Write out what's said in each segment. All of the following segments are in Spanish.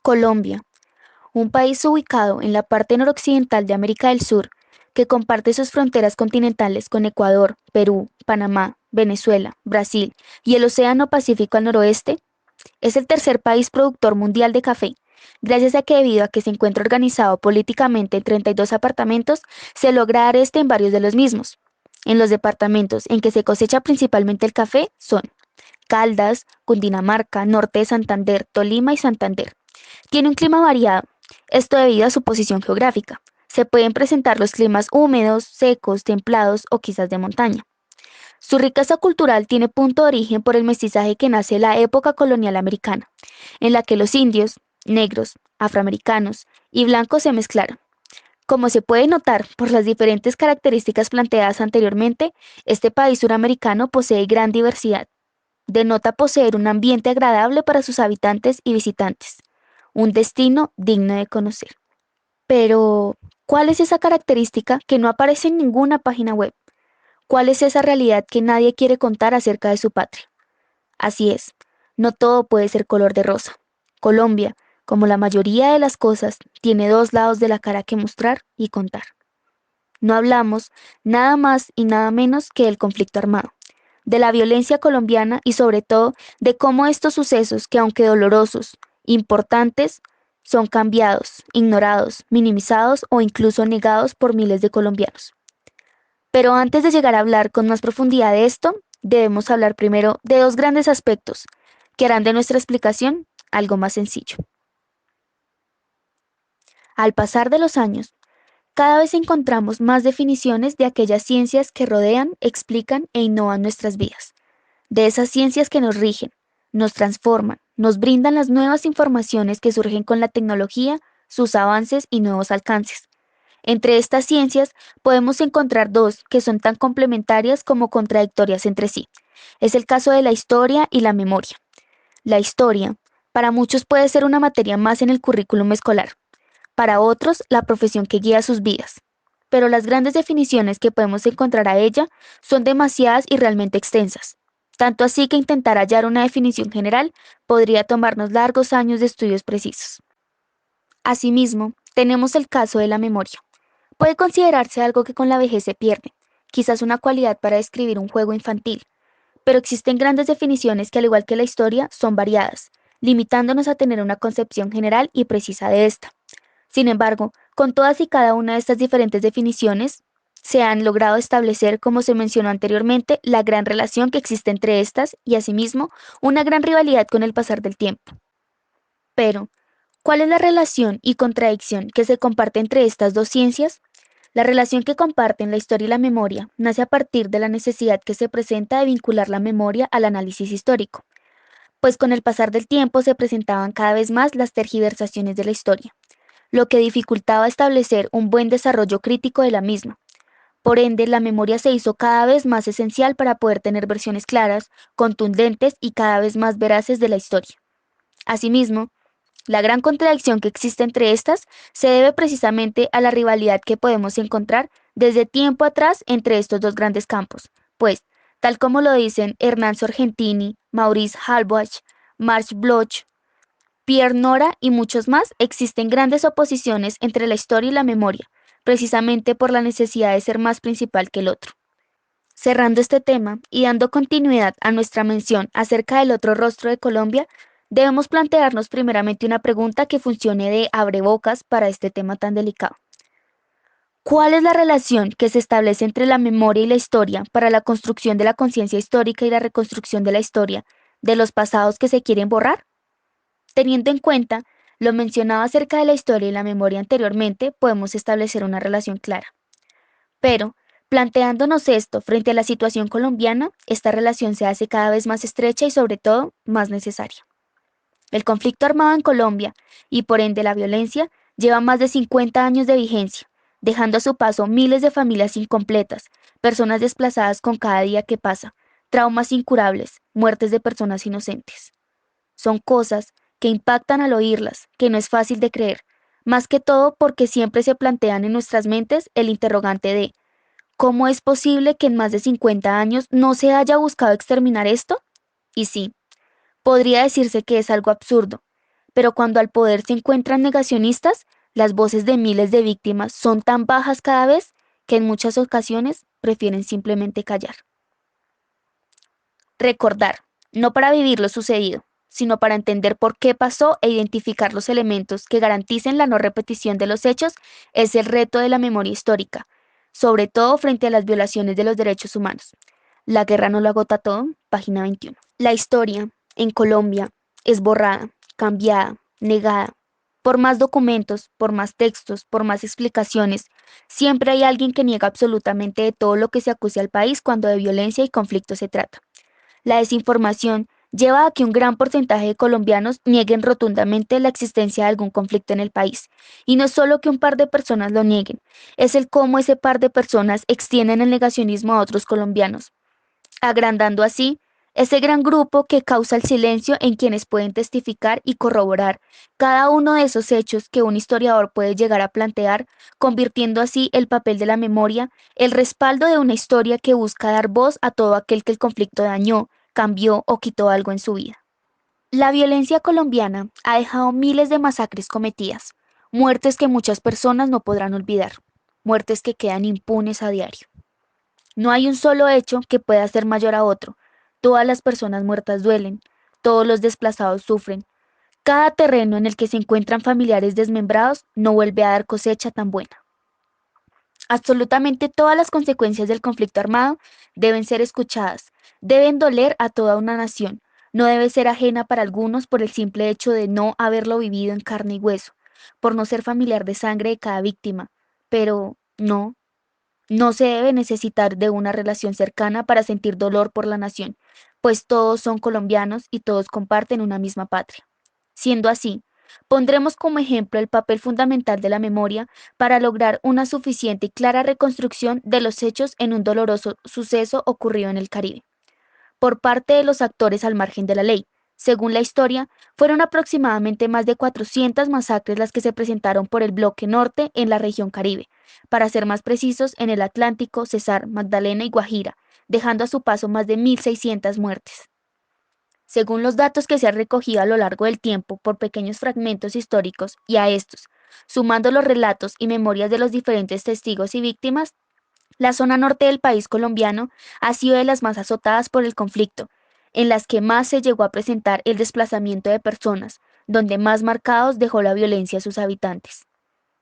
Colombia, un país ubicado en la parte noroccidental de América del Sur, que comparte sus fronteras continentales con Ecuador, Perú, Panamá, Venezuela, Brasil y el Océano Pacífico al noroeste, es el tercer país productor mundial de café, gracias a que debido a que se encuentra organizado políticamente en 32 apartamentos, se logra dar este en varios de los mismos. En los departamentos en que se cosecha principalmente el café son Caldas, Cundinamarca, Norte de Santander, Tolima y Santander. Tiene un clima variado, esto debido a su posición geográfica. Se pueden presentar los climas húmedos, secos, templados o quizás de montaña. Su riqueza cultural tiene punto de origen por el mestizaje que nace en la época colonial americana, en la que los indios, negros, afroamericanos y blancos se mezclaron. Como se puede notar por las diferentes características planteadas anteriormente, este país suramericano posee gran diversidad. Denota poseer un ambiente agradable para sus habitantes y visitantes, un destino digno de conocer. Pero, ¿cuál es esa característica que no aparece en ninguna página web? ¿Cuál es esa realidad que nadie quiere contar acerca de su patria? Así es, no todo puede ser color de rosa. Colombia, como la mayoría de las cosas, tiene dos lados de la cara que mostrar y contar. No hablamos nada más y nada menos que del conflicto armado, de la violencia colombiana y sobre todo de cómo estos sucesos, que aunque dolorosos, importantes, son cambiados, ignorados, minimizados o incluso negados por miles de colombianos. Pero antes de llegar a hablar con más profundidad de esto, debemos hablar primero de dos grandes aspectos que harán de nuestra explicación algo más sencillo. Al pasar de los años, cada vez encontramos más definiciones de aquellas ciencias que rodean, explican e innovan nuestras vidas, de esas ciencias que nos rigen, nos transforman, nos brindan las nuevas informaciones que surgen con la tecnología, sus avances y nuevos alcances. Entre estas ciencias podemos encontrar dos que son tan complementarias como contradictorias entre sí. Es el caso de la historia y la memoria. La historia, para muchos puede ser una materia más en el currículum escolar, para otros la profesión que guía sus vidas. Pero las grandes definiciones que podemos encontrar a ella son demasiadas y realmente extensas. Tanto así que intentar hallar una definición general podría tomarnos largos años de estudios precisos. Asimismo, tenemos el caso de la memoria. Puede considerarse algo que con la vejez se pierde, quizás una cualidad para describir un juego infantil, pero existen grandes definiciones que al igual que la historia son variadas, limitándonos a tener una concepción general y precisa de esta. Sin embargo, con todas y cada una de estas diferentes definiciones, se han logrado establecer, como se mencionó anteriormente, la gran relación que existe entre estas y asimismo una gran rivalidad con el pasar del tiempo. Pero, ¿cuál es la relación y contradicción que se comparte entre estas dos ciencias? La relación que comparten la historia y la memoria nace a partir de la necesidad que se presenta de vincular la memoria al análisis histórico, pues con el pasar del tiempo se presentaban cada vez más las tergiversaciones de la historia, lo que dificultaba establecer un buen desarrollo crítico de la misma. Por ende, la memoria se hizo cada vez más esencial para poder tener versiones claras, contundentes y cada vez más veraces de la historia. Asimismo, la gran contradicción que existe entre estas se debe precisamente a la rivalidad que podemos encontrar desde tiempo atrás entre estos dos grandes campos, pues, tal como lo dicen Hernán Sorgentini, Maurice Halbwach, Marx Bloch, Pierre Nora y muchos más, existen grandes oposiciones entre la historia y la memoria, precisamente por la necesidad de ser más principal que el otro. Cerrando este tema y dando continuidad a nuestra mención acerca del otro rostro de Colombia, debemos plantearnos primeramente una pregunta que funcione de abrebocas para este tema tan delicado. ¿Cuál es la relación que se establece entre la memoria y la historia para la construcción de la conciencia histórica y la reconstrucción de la historia de los pasados que se quieren borrar? Teniendo en cuenta lo mencionado acerca de la historia y la memoria anteriormente, podemos establecer una relación clara. Pero, planteándonos esto frente a la situación colombiana, esta relación se hace cada vez más estrecha y sobre todo más necesaria. El conflicto armado en Colombia y por ende la violencia lleva más de 50 años de vigencia, dejando a su paso miles de familias incompletas, personas desplazadas con cada día que pasa, traumas incurables, muertes de personas inocentes. Son cosas que impactan al oírlas, que no es fácil de creer, más que todo porque siempre se plantean en nuestras mentes el interrogante de ¿cómo es posible que en más de 50 años no se haya buscado exterminar esto? Y sí, podría decirse que es algo absurdo, pero cuando al poder se encuentran negacionistas, las voces de miles de víctimas son tan bajas cada vez que en muchas ocasiones prefieren simplemente callar. Recordar, no para vivir lo sucedido, sino para entender por qué pasó e identificar los elementos que garanticen la no repetición de los hechos, es el reto de la memoria histórica, sobre todo frente a las violaciones de los derechos humanos. La guerra no lo agota todo, página 21. La historia, en Colombia, es borrada, cambiada, negada. Por más documentos, por más textos, por más explicaciones, siempre hay alguien que niega absolutamente de todo lo que se acuse al país cuando de violencia y conflicto se trata. La desinformación lleva a que un gran porcentaje de colombianos nieguen rotundamente la existencia de algún conflicto en el país. Y no es solo que un par de personas lo nieguen, es el cómo ese par de personas extienden el negacionismo a otros colombianos, agrandando así ese gran grupo que causa el silencio en quienes pueden testificar y corroborar cada uno de esos hechos que un historiador puede llegar a plantear, convirtiendo así el papel de la memoria, el respaldo de una historia que busca dar voz a todo aquel que el conflicto dañó, cambió o quitó algo en su vida. La violencia colombiana ha dejado miles de masacres cometidas, muertes que muchas personas no podrán olvidar, muertes que quedan impunes a diario. No hay un solo hecho que pueda ser mayor a otro. Todas las personas muertas duelen, todos los desplazados sufren. Cada terreno en el que se encuentran familiares desmembrados no vuelve a dar cosecha tan buena. Absolutamente todas las consecuencias del conflicto armado deben ser escuchadas, deben doler a toda una nación, no debe ser ajena para algunos por el simple hecho de no haberlo vivido en carne y hueso, por no ser familiar de sangre de cada víctima. Pero no se debe necesitar de una relación cercana para sentir dolor por la nación, pues todos son colombianos y todos comparten una misma patria. Siendo así, pondremos como ejemplo el papel fundamental de la memoria para lograr una suficiente y clara reconstrucción de los hechos en un doloroso suceso ocurrido en el Caribe por parte de los actores al margen de la ley. Según la historia, fueron aproximadamente más de 400 masacres las que se presentaron por el bloque norte en la región Caribe, para ser más precisos, en el Atlántico, Cesar, Magdalena y Guajira, dejando a su paso más de 1.600 muertes. Según los datos que se han recogido a lo largo del tiempo por pequeños fragmentos históricos, y a estos, sumando los relatos y memorias de los diferentes testigos y víctimas, la zona norte del país colombiano ha sido de las más azotadas por el conflicto, en las que más se llegó a presentar el desplazamiento de personas, donde más marcados dejó la violencia a sus habitantes,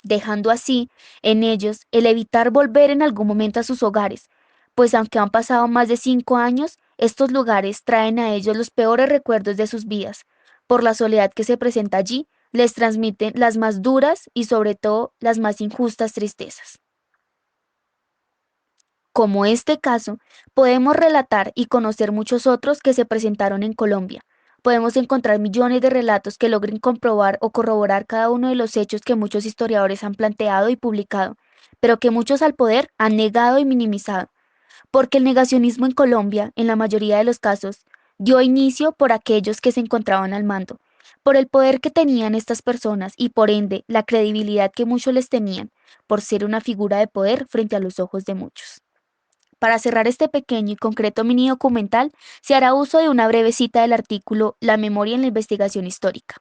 dejando así en ellos el evitar volver en algún momento a sus hogares, pues aunque han pasado más de 5 años, estos lugares traen a ellos los peores recuerdos de sus vidas. Por la soledad que se presenta allí, les transmiten las más duras y sobre todo las más injustas tristezas. Como este caso, podemos relatar y conocer muchos otros que se presentaron en Colombia. Podemos encontrar millones de relatos que logren comprobar o corroborar cada uno de los hechos que muchos historiadores han planteado y publicado, pero que muchos al poder han negado y minimizado. Porque el negacionismo en Colombia, en la mayoría de los casos, dio inicio por aquellos que se encontraban al mando, por el poder que tenían estas personas y por ende la credibilidad que muchos les tenían, por ser una figura de poder frente a los ojos de muchos. Para cerrar este pequeño y concreto mini documental, se hará uso de una breve cita del artículo La memoria en la investigación histórica.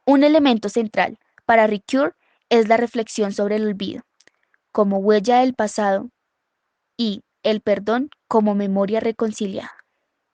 Un elemento central para Ricoeur es la reflexión sobre el olvido, como huella del pasado, y el perdón como memoria reconciliada.